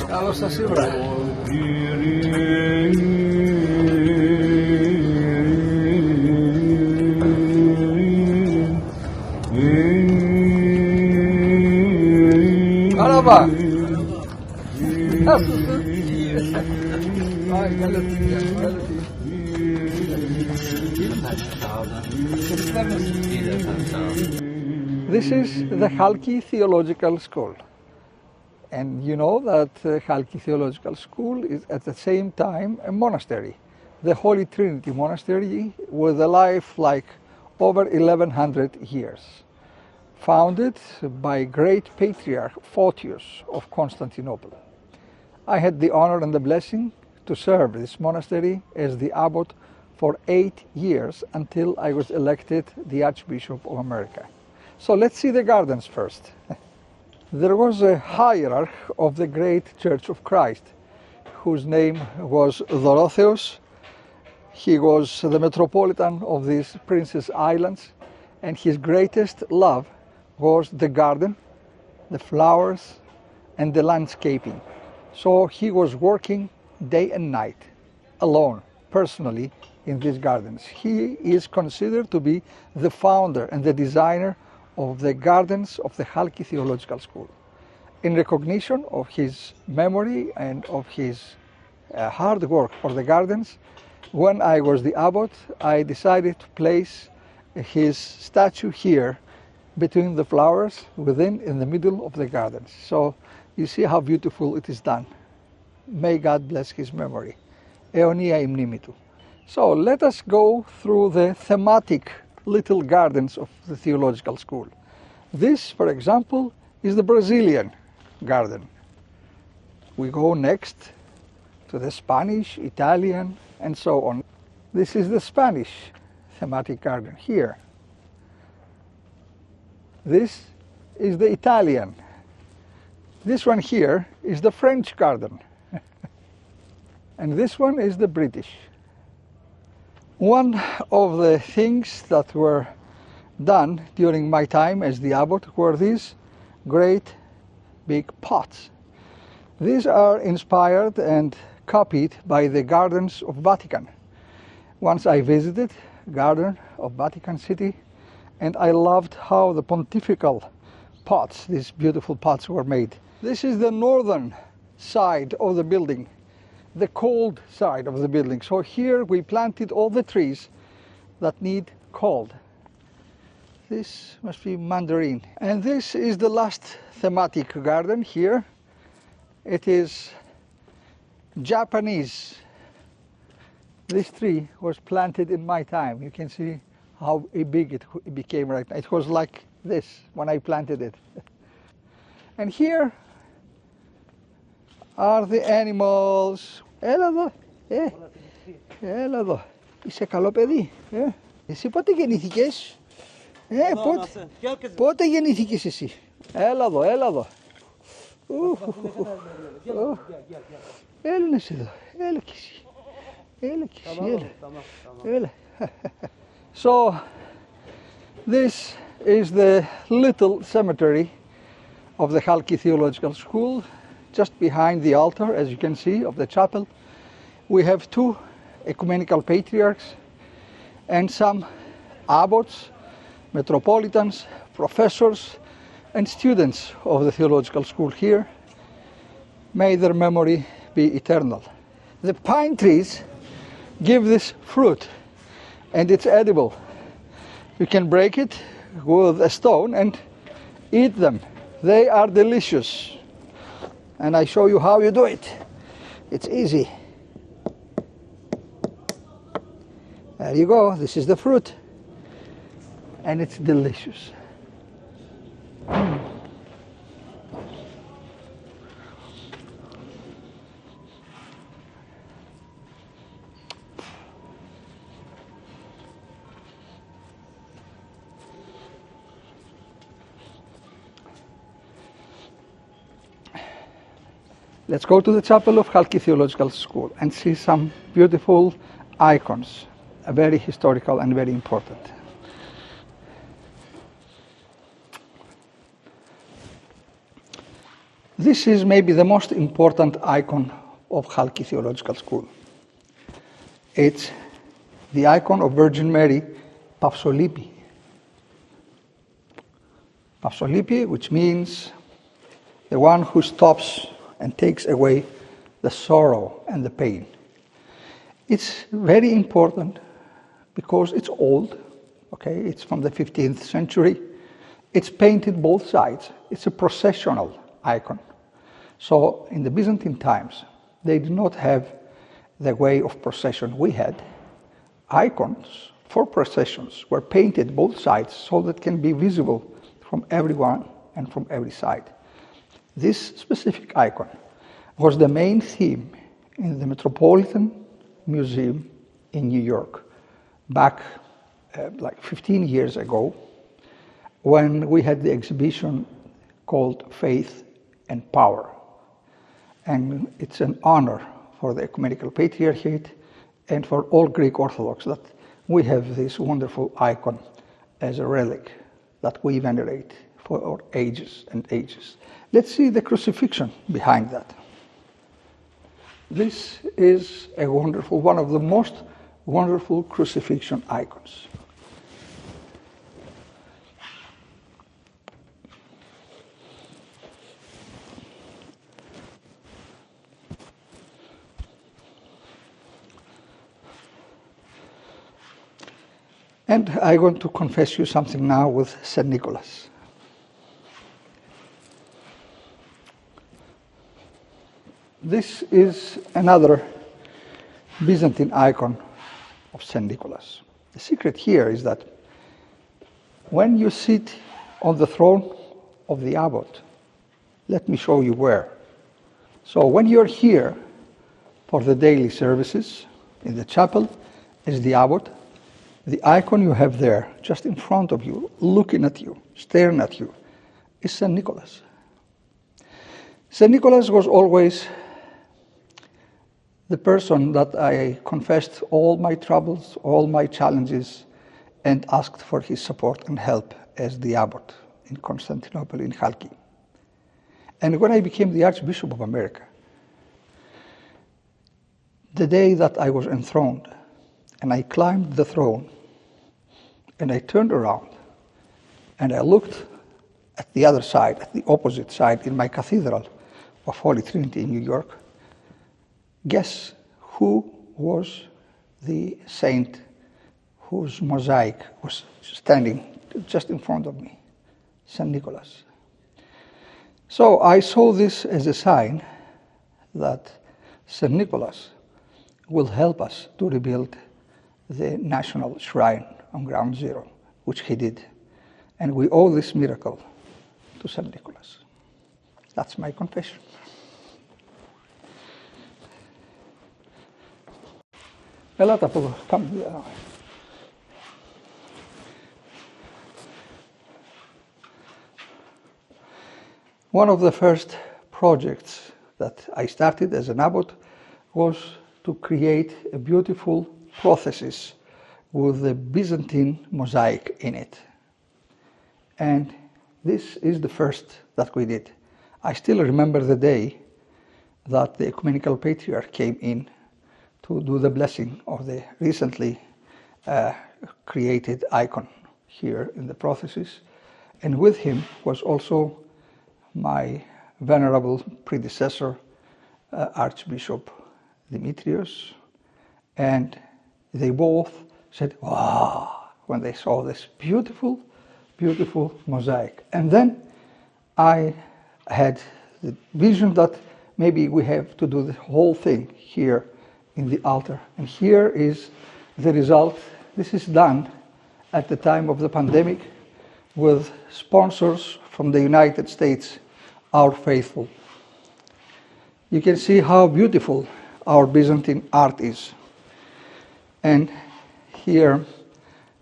Καλώς σας ήβρα. Merhaba. Nasılsın? Ay, This is the Halki Theological School. And you know that Halki Theological School is at the same time a monastery, the Holy Trinity Monastery, with a life like over 1100 years, founded by great patriarch Photios of Constantinople. I had the honor and the blessing to serve this monastery as the abbot for 8 years until I was elected the Archbishop of America. So let's see the gardens first. There was a hierarch of the great Church of Christ, whose name was Dorotheus. He was the metropolitan of these Princess Islands, and his greatest love was the garden, the flowers, and the landscaping. So he was working day and night, alone, personally, in these gardens. He is considered to be the founder and the designer of the gardens of the Halki Theological School. In recognition of his memory and of his hard work for the gardens, when I was the abbot, I decided to place his statue here between the flowers within, in the middle of the gardens. So you see how beautiful it is done. May God bless his memory. Αιωνία η μνήμη του. So let us go through the thematic little gardens of the theological school. This, for example, is the Brazilian garden. We go next to the Spanish, Italian, and so on. This is the Spanish thematic garden here. This is the Italian. This one here is the French garden. And this one is the British. One of the things that were done during my time as the abbot were these great big pots. These are inspired and copied by the gardens of Vatican. Once I visited Garden of Vatican City, and I loved how the pontifical pots, these beautiful pots, were made. This is the northern side of the building, the cold side of the building. So here we planted all the trees that need cold. This must be mandarin. And this is the last thematic garden here. It is Japanese. This tree was planted in my time. You can see how big it became right now. It was like this when I planted it. And here are the animals. Έλα εδώ, έλα εδώ. Είσαι καλό παιδί. Εσύ πότε γεννήθηκες? Πότε γεννήθηκες εσύ? Έλα εδώ, έλα εδώ. Έλα εδώ, έλα κι εσύ. Έλα κι εσύ, έλα. So, this is the little cemetery of the Halki Theological School, just behind the altar, as you can see, of the chapel. We have 2 ecumenical patriarchs and some abbots, metropolitans, professors, and students of the theological school here. May their memory be eternal. The pine trees give this fruit, and it's edible. You can break it with a stone and eat them. They are delicious. And I show you how you do it. It's easy. There you go. This is the fruit. And it's delicious. Let's go to the chapel of Halki Theological School and see some beautiful icons, very historical and very important. This is maybe the most important icon of Halki Theological School. It's the icon of Virgin Mary, Pavsolipi. Pavsolipi, which means the one who stops and takes away the sorrow and the pain. It's very important because it's old, okay? It's from the 15th century. It's painted both sides. It's a processional icon. So in the Byzantine times, they did not have the way of procession we had. Icons for processions were painted both sides so that can be visible from everyone and from every side. This specific icon was the main theme in the Metropolitan Museum in New York back like 15 years ago, when we had the exhibition called Faith and Power. And it's an honor for the Ecumenical Patriarchate and for all Greek Orthodox that we have this wonderful icon as a relic that we venerate for ages and ages. Let's see the crucifixion behind that. This is a wonderful, one of the most wonderful crucifixion icons. And I'm going to confess you something now with St. Nicholas. This is another Byzantine icon of St. Nicholas. The secret here is that when you sit on the throne of the Abbot, let me show you where. So when you're here for the daily services in the chapel is the Abbot. The icon you have there, just in front of you, looking at you, staring at you, is St. Nicholas. St. Nicholas was always the person that I confessed all my troubles, all my challenges, and asked for his support and help as the Abbot in Constantinople, in Halki. And when I became the Archbishop of America, the day that I was enthroned, and I climbed the throne, and I turned around, and I looked at the other side, at the opposite side, in my cathedral of Holy Trinity in New York. Guess who was the saint whose mosaic was standing just in front of me? St. Nicholas. So I saw this as a sign that St. Nicholas will help us to rebuild the national shrine on Ground Zero, which he did. And we owe this miracle to St. Nicholas. That's my confession. Ελάτε από εδώ, come here. One of the first projects that I started as an abbot was to create a beautiful prothesis with the Byzantine mosaic in it. And this is the first that we did. I still remember the day that the Ecumenical Patriarch came in to do the blessing of the recently created icon here in the prothesis. And with him was also my venerable predecessor, Archbishop Demetrios, and they both said, wow, when they saw this beautiful, beautiful mosaic. And then I had the vision that maybe we have to do the whole thing here in the altar. And here is the result. This is done at the time of the pandemic with sponsors from the United States, our faithful. You can see how beautiful our Byzantine art is. And here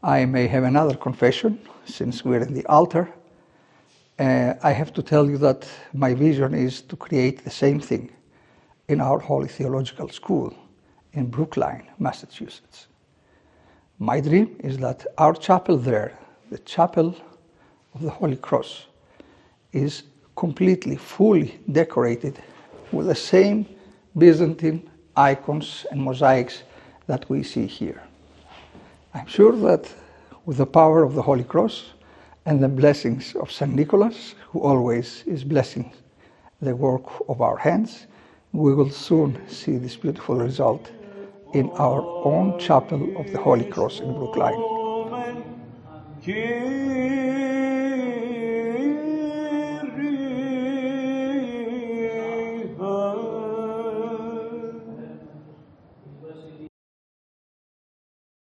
I may have another confession, since we're in the altar. I have to tell you that my vision is to create the same thing in our Holy Theological School in Brookline, Massachusetts. My dream is that our chapel there, the Chapel of the Holy Cross, is completely, fully decorated with the same Byzantine icons and mosaics that we see here. I'm sure that with the power of the Holy Cross and the blessings of St. Nicholas, who always is blessing the work of our hands, we will soon see this beautiful result in our own Chapel of the Holy Cross in Brookline.